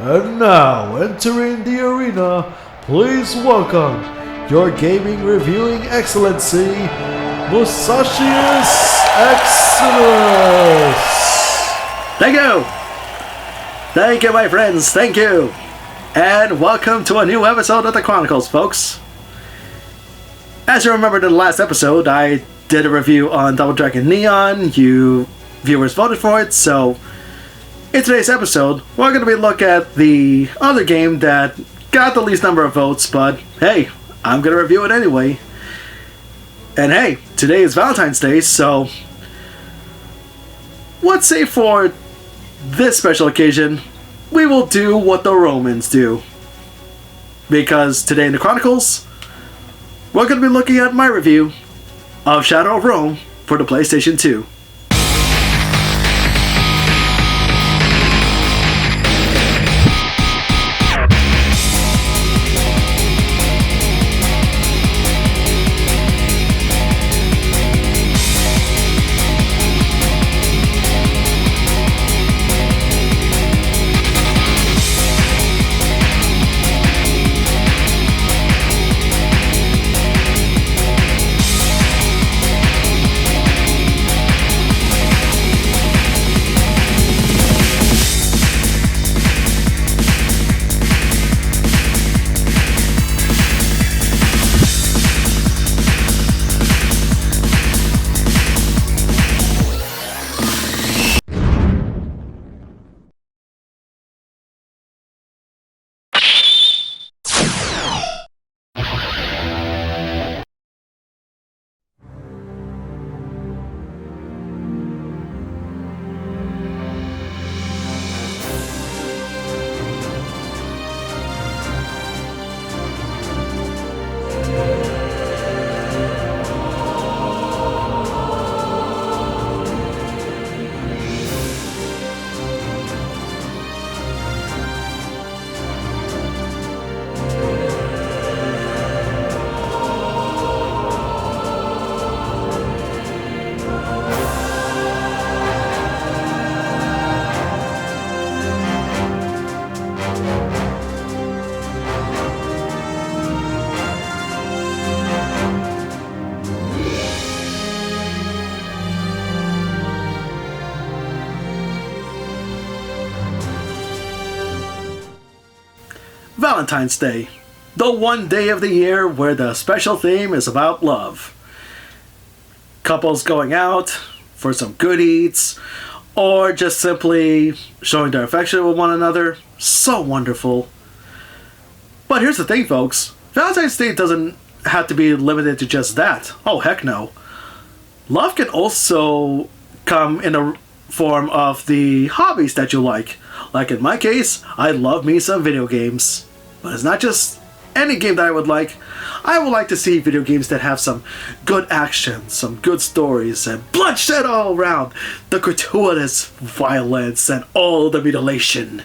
And now, entering the arena, please welcome your gaming reviewing excellency, Musashius Exodus! Thank you! Thank you, my friends, thank you! And welcome to a new episode of the Chronicles, folks. As you remembered in the last episode, I did a review on Double Dragon Neon. You viewers voted for it, so in today's episode, we're going to be looking at the other game that got the least number of votes, but hey, I'm going to review it anyway. And hey, today is Valentine's Day, so let's say for this special occasion, we will do what the Romans do. Because today in the Chronicles, we're going to be looking at my review of Shadow of Rome for the PlayStation 2. Valentine's Day, the one day of the year where the special theme is about love. Couples going out for some good eats, or just simply showing their affection with one another. So wonderful. But here's the thing, folks. Valentine's Day doesn't have to be limited to just that. Oh, heck no. Love can also come in the form of the hobbies that you like. Like in my case, I love me some video games. But it's not just any game that I would like. I would like to see video games that have some good action, some good stories, and bloodshed all around. The gratuitous violence and all the mutilation.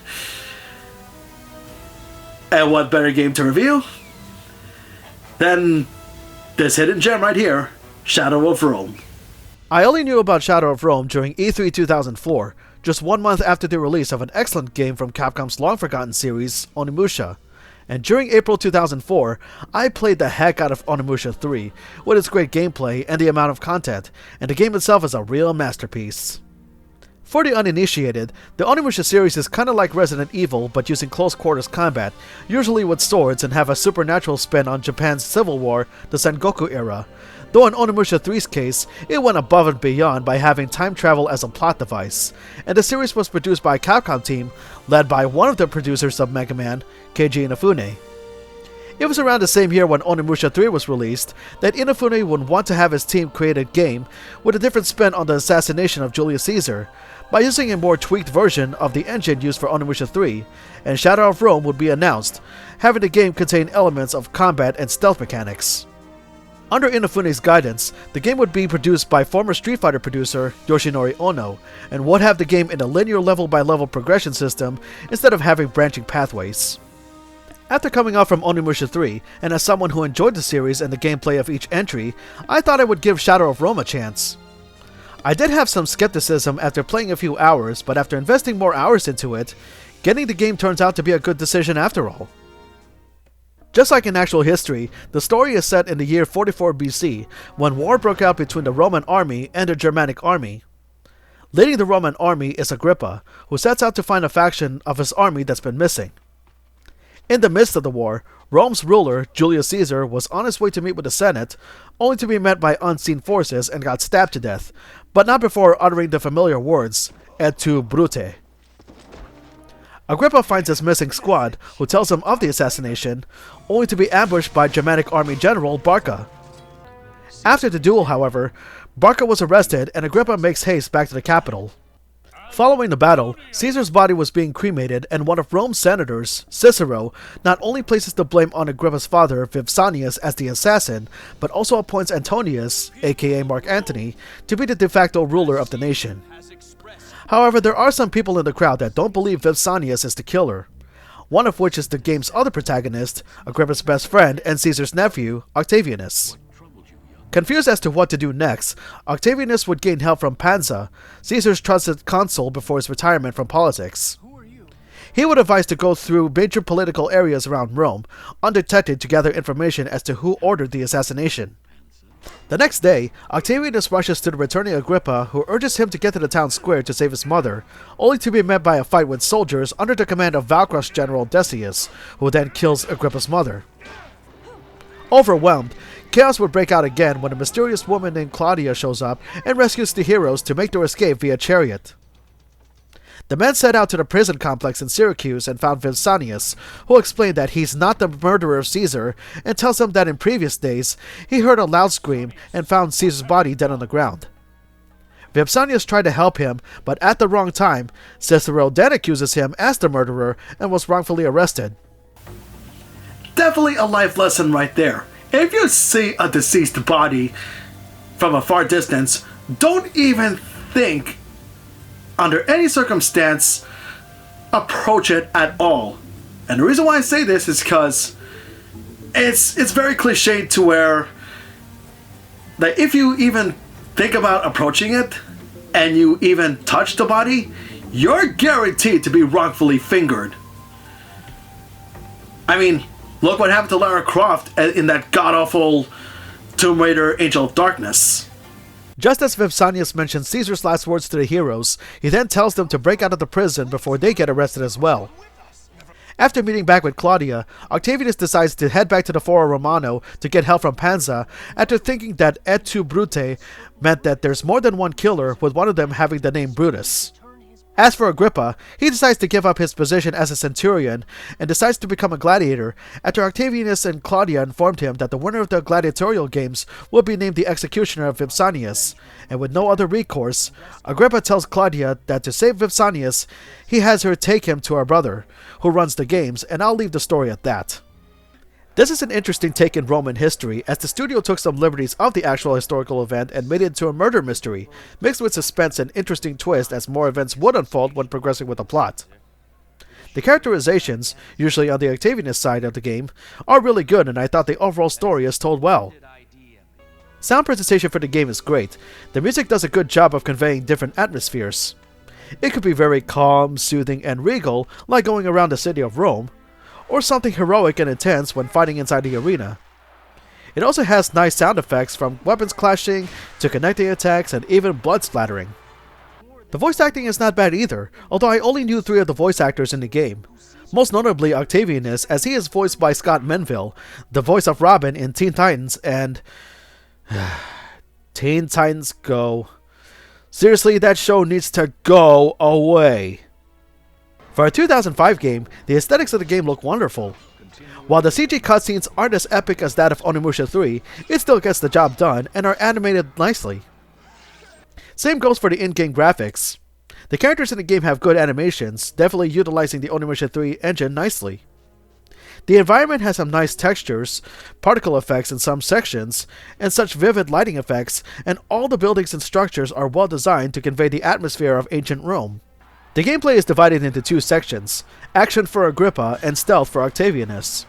And what better game to review than this hidden gem right here, Shadow of Rome. I only knew about Shadow of Rome during E3 2004, just 1 month after the release of an excellent game from Capcom's long-forgotten series, Onimusha. And during April 2004, I played the heck out of Onimusha 3, with its great gameplay and the amount of content, and the game itself is a real masterpiece. For the uninitiated, the Onimusha series is kinda like Resident Evil, but using close quarters combat, usually with swords, and have a supernatural spin on Japan's Civil War, the Sengoku era. Though in Onimusha 3's case, it went above and beyond by having time travel as a plot device, and the series was produced by a Capcom team, led by one of the producers of Mega Man, Keiji Inafune. It was around the same year when Onimusha 3 was released that Inafune would want to have his team create a game with a different spin on the assassination of Julius Caesar, by using a more tweaked version of the engine used for Onimusha 3, and Shadow of Rome would be announced, having the game contain elements of combat and stealth mechanics. Under Inafune's guidance, the game would be produced by former Street Fighter producer Yoshinori Ono, and would have the game in a linear level-by-level progression system instead of having branching pathways. After coming out from Onimusha 3, and as someone who enjoyed the series and the gameplay of each entry, I thought I would give Shadow of Rome a chance. I did have some skepticism after playing a few hours, but after investing more hours into it, Getting the game turns out to be a good decision after all. Just like in actual history, the story is set in the year 44 BC, when war broke out between the Roman army and the Germanic army. Leading the Roman army is Agrippa, who sets out to find a faction of his army that's been missing. In the midst of the war, Rome's ruler, Julius Caesar, was on his way to meet with the Senate, only to be met by unseen forces and got stabbed to death, but not before uttering the familiar words, "Et tu, Brute." Agrippa finds his missing squad, who tells him of the assassination, only to be ambushed by Germanic army general Barca. After the duel, however, Barca was arrested and Agrippa makes haste back to the capital. Following the battle, Caesar's body was being cremated, and one of Rome's senators, Cicero, not only places the blame on Agrippa's father, Vipsanius, as the assassin, but also appoints Antonius, aka Mark Antony, to be the de facto ruler of the nation. However, there are some people in the crowd that don't believe Vipsanius is the killer, one of which is the game's other protagonist, Agrippa's best friend and Caesar's nephew, Octavianus. Confused as to what to do next, Octavianus would gain help from Pansa, Caesar's trusted consul before his retirement from politics. He would advise to go through major political areas around Rome, undetected, to gather information as to who ordered the assassination. The next day, Octavianus rushes to the returning Agrippa, who urges him to get to the town square to save his mother, only to be met by a fight with soldiers under the command of Valkrus General Decius, who then kills Agrippa's mother. Overwhelmed, chaos would break out again when a mysterious woman named Claudia shows up and rescues the heroes to make their escape via chariot. The men set out to the prison complex in Syracuse and found Vipsanius, who explained that he's not the murderer of Caesar, and tells them that in previous days he heard a loud scream and found Caesar's body dead on the ground. Vipsanius tried to help him, but at the wrong time, Cicero then accuses him as the murderer and was wrongfully arrested. Definitely a life lesson right there. If you see a deceased body from a far distance, don't even think, under any circumstance, approach it at all. And the reason why I say this is because it's very cliched to where that if you even think about approaching it and you even touch the body, you're guaranteed to be wrongfully fingered. I mean, look what happened to Lara Croft in that god-awful Tomb Raider Angel of Darkness. Just as Vipsanius mentions Caesar's last words to the heroes, he then tells them to break out of the prison before they get arrested as well. After meeting back with Claudia, Octavianus decides to head back to the Foro Romano to get help from Pansa, after thinking that et tu, Brute meant that there's more than one killer, with one of them having the name Brutus. As for Agrippa, he decides to give up his position as a centurion and decides to become a gladiator after Octavianus and Claudia informed him that the winner of the gladiatorial games would be named the executioner of Vipsanius, and with no other recourse, Agrippa tells Claudia that to save Vipsanius, he has her take him to our brother, who runs the games, and I'll leave the story at that. This is an interesting take in Roman history, as the studio took some liberties of the actual historical event and made it into a murder mystery, mixed with suspense and interesting twist as more events would unfold when progressing with the plot. The characterizations, usually on the Octavianus side of the game, are really good, and I thought the overall story is told well. Sound presentation for the game is great. The music does a good job of conveying different atmospheres. It could be very calm, soothing, and regal, like going around the city of Rome, or something heroic and intense when fighting inside the arena. It also has nice sound effects, from weapons clashing to connecting attacks and even blood splattering. The voice acting is not bad either, although I only knew 3 of the voice actors in the game. Most notably Octavianus, as he is voiced by Scott Menville, the voice of Robin in Teen Titans, and Teen Titans Go. Seriously, that show needs to go away. For a 2005 game, the aesthetics of the game look wonderful. While the CG cutscenes aren't as epic as that of Onimusha 3, it still gets the job done and are animated nicely. Same goes for the in-game graphics. The characters in the game have good animations, definitely utilizing the Onimusha 3 engine nicely. The environment has some nice textures, particle effects in some sections, and such vivid lighting effects, and all the buildings and structures are well designed to convey the atmosphere of ancient Rome. The gameplay is divided into 2 sections, action for Agrippa and stealth for Octavianus.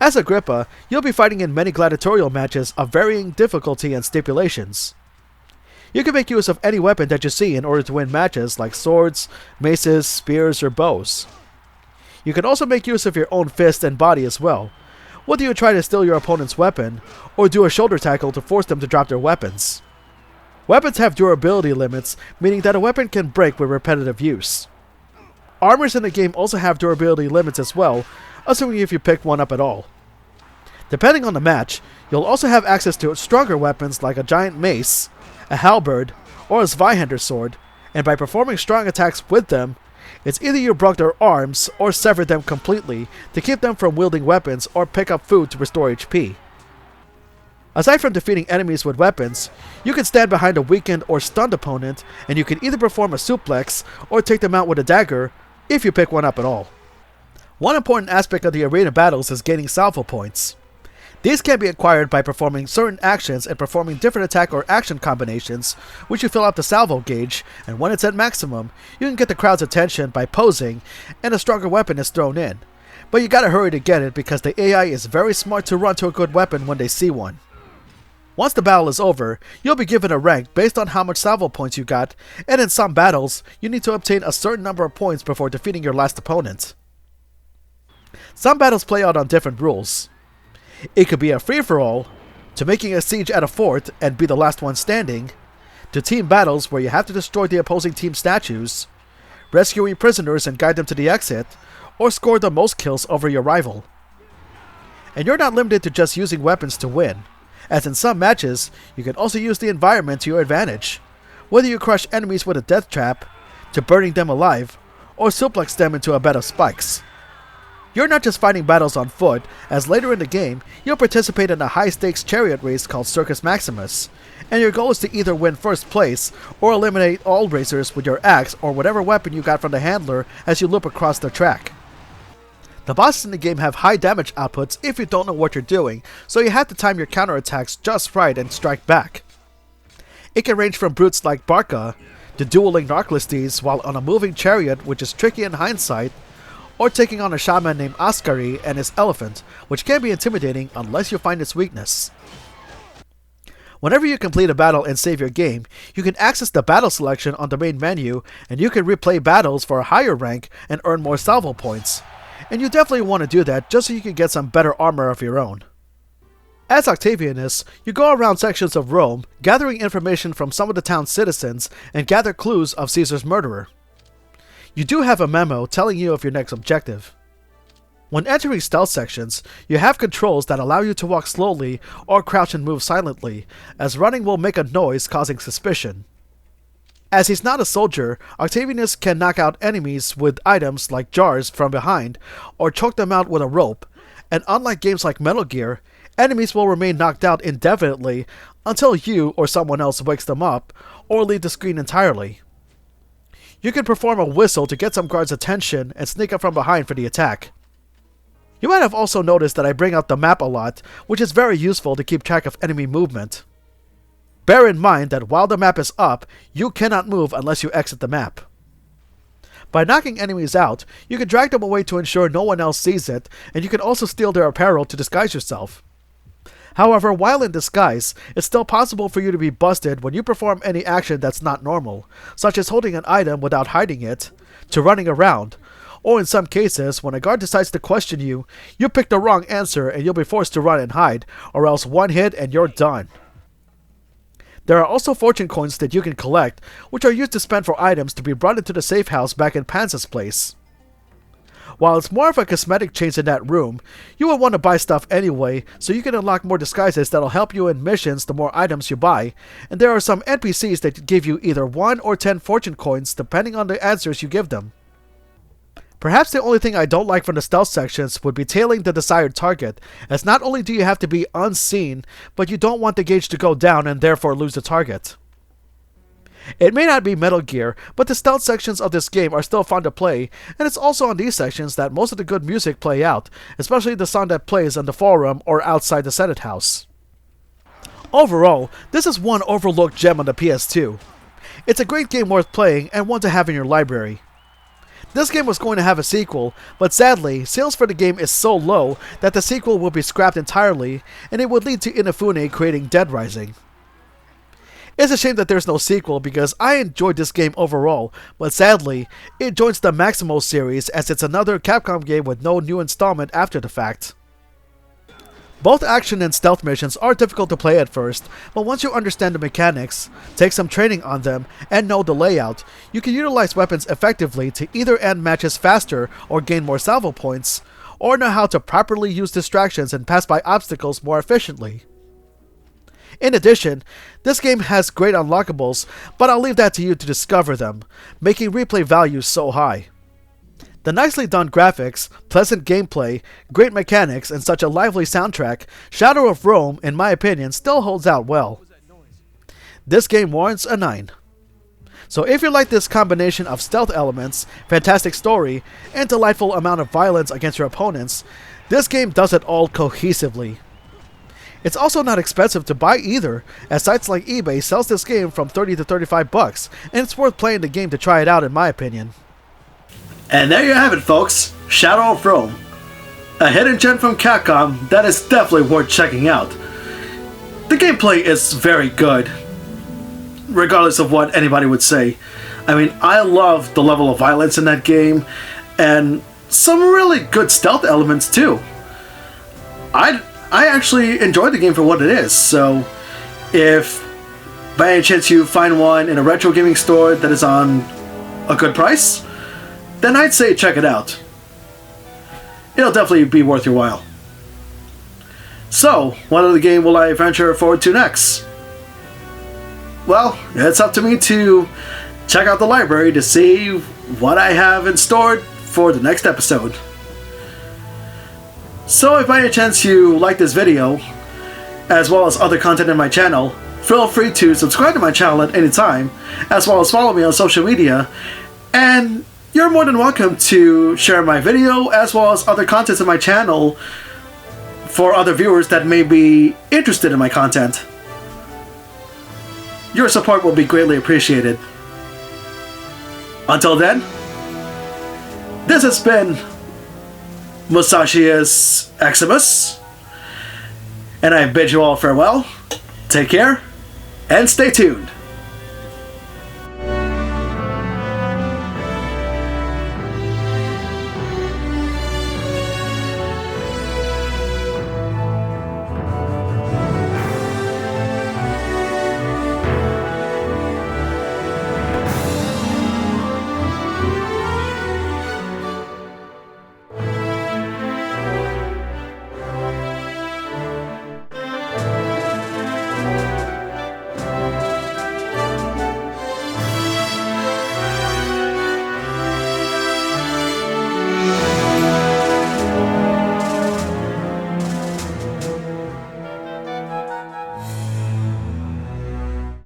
As Agrippa, you'll be fighting in many gladiatorial matches of varying difficulty and stipulations. You can make use of any weapon that you see in order to win matches like swords, maces, spears, or bows. You can also make use of your own fist and body as well, whether you try to steal your opponent's weapon, or do a shoulder tackle to force them to drop their weapons. Weapons have durability limits, meaning that a weapon can break with repetitive use. Armors in the game also have durability limits as well, assuming if you pick one up at all. Depending on the match, you'll also have access to stronger weapons like a giant mace, a halberd, or a Zweihander sword, and by performing strong attacks with them, it's either you broke their arms or severed them completely to keep them from wielding weapons or pick up food to restore HP. Aside from defeating enemies with weapons, you can stand behind a weakened or stunned opponent, and you can either perform a suplex or take them out with a dagger, if you pick one up at all. One important aspect of the arena battles is gaining salvo points. These can be acquired by performing certain actions and performing different attack or action combinations, which you fill up the salvo gauge, and when it's at maximum, you can get the crowd's attention by posing, and a stronger weapon is thrown in. But you gotta hurry to get it because the AI is very smart to run to a good weapon when they see one. Once the battle is over, you'll be given a rank based on how much salvo points you got, and in some battles, you need to obtain a certain number of points before defeating your last opponent. Some battles play out on different rules. It could be a free-for-all, to making a siege at a fort and be the last one standing, to team battles where you have to destroy the opposing team's statues, rescuing prisoners and guide them to the exit, or score the most kills over your rival. And you're not limited to just using weapons to win, as in some matches, you can also use the environment to your advantage, whether you crush enemies with a death trap, to burning them alive, or suplex them into a bed of spikes. You're not just fighting battles on foot, as later in the game, you'll participate in a high-stakes chariot race called Circus Maximus, and your goal is to either win first place, or eliminate all racers with your axe or whatever weapon you got from the handler as you loop across the track. The bosses in the game have high damage outputs if you don't know what you're doing, so you have to time your counterattacks just right and strike back. It can range from brutes like Barca, to dueling Narclistes while on a moving chariot, which is tricky in hindsight, or taking on a shaman named Ascari and his elephant, which can be intimidating unless you find its weakness. Whenever you complete a battle and save your game, you can access the battle selection on the main menu, and you can replay battles for a higher rank and earn more salvo points. And you definitely want to do that just so you can get some better armor of your own. As Octavianus, you go around sections of Rome, gathering information from some of the town's citizens, and gather clues of Caesar's murderer. You do have a memo telling you of your next objective. When entering stealth sections, you have controls that allow you to walk slowly or crouch and move silently, as running will make a noise causing suspicion. As he's not a soldier, Octavianus can knock out enemies with items like jars from behind, or choke them out with a rope, and unlike games like Metal Gear, enemies will remain knocked out indefinitely until you or someone else wakes them up, or leave the screen entirely. You can perform a whistle to get some guards' attention and sneak up from behind for the attack. You might have also noticed that I bring out the map a lot, which is very useful to keep track of enemy movement. Bear in mind that while the map is up, you cannot move unless you exit the map. By knocking enemies out, you can drag them away to ensure no one else sees it, and you can also steal their apparel to disguise yourself. However, while in disguise, it's still possible for you to be busted when you perform any action that's not normal, such as holding an item without hiding it, to running around, or in some cases, when a guard decides to question you, you pick the wrong answer and you'll be forced to run and hide, or else one hit and you're done. There are also fortune coins that you can collect, which are used to spend for items to be brought into the safe house back in Panza's place. While it's more of a cosmetic change in that room, you will want to buy stuff anyway, so you can unlock more disguises that'll help you in missions the more items you buy, and there are some NPCs that give you either 1 or 10 fortune coins depending on the answers you give them. Perhaps the only thing I don't like from the stealth sections would be tailing the desired target, as not only do you have to be unseen, but you don't want the gauge to go down and therefore lose the target. It may not be Metal Gear, but the stealth sections of this game are still fun to play, and it's also on these sections that most of the good music play out, especially the song that plays in the forum or outside the Senate House. Overall, this is one overlooked gem on the PS2. It's a great game worth playing and one to have in your library. This game was going to have a sequel, but sadly, sales for the game is so low that the sequel will be scrapped entirely, and it would lead to Inafune creating Dead Rising. It's a shame that there's no sequel because I enjoyed this game overall, but sadly, it joins the Maximo series as it's another Capcom game with no new installment after the fact. Both action and stealth missions are difficult to play at first, but once you understand the mechanics, take some training on them, and know the layout, you can utilize weapons effectively to either end matches faster or gain more salvo points, or know how to properly use distractions and pass by obstacles more efficiently. In addition, this game has great unlockables, but I'll leave that to you to discover them, making replay value so high. The nicely done graphics, pleasant gameplay, great mechanics, and such a lively soundtrack, Shadow of Rome, in my opinion, still holds out well. This game warrants a 9. So if you like this combination of stealth elements, fantastic story, and delightful amount of violence against your opponents, this game does it all cohesively. It's also not expensive to buy either, as sites like eBay sells this game from $30 to $35, and it's worth playing the game to try it out in my opinion. And there you have it, folks. Shadow of Rome. A hidden gem from Capcom that is definitely worth checking out. The gameplay is very good, regardless of what anybody would say. I mean, I love the level of violence in that game, and some really good stealth elements too. I actually enjoyed the game for what it is, so if by any chance you find one in a retro gaming store that is on a good price, then I'd say check it out. It'll definitely be worth your while. So, what other game will I venture forward to next? Well, it's up to me to check out the library to see what I have in store for the next episode. So if by any chance you like this video, as well as other content in my channel, feel free to subscribe to my channel at any time, as well as follow me on social media, and you're more than welcome to share my video as well as other content in my channel for other viewers that may be interested in my content. Your support will be greatly appreciated. Until then, this has been Musashi Eximus, and I bid you all farewell, take care, and stay tuned.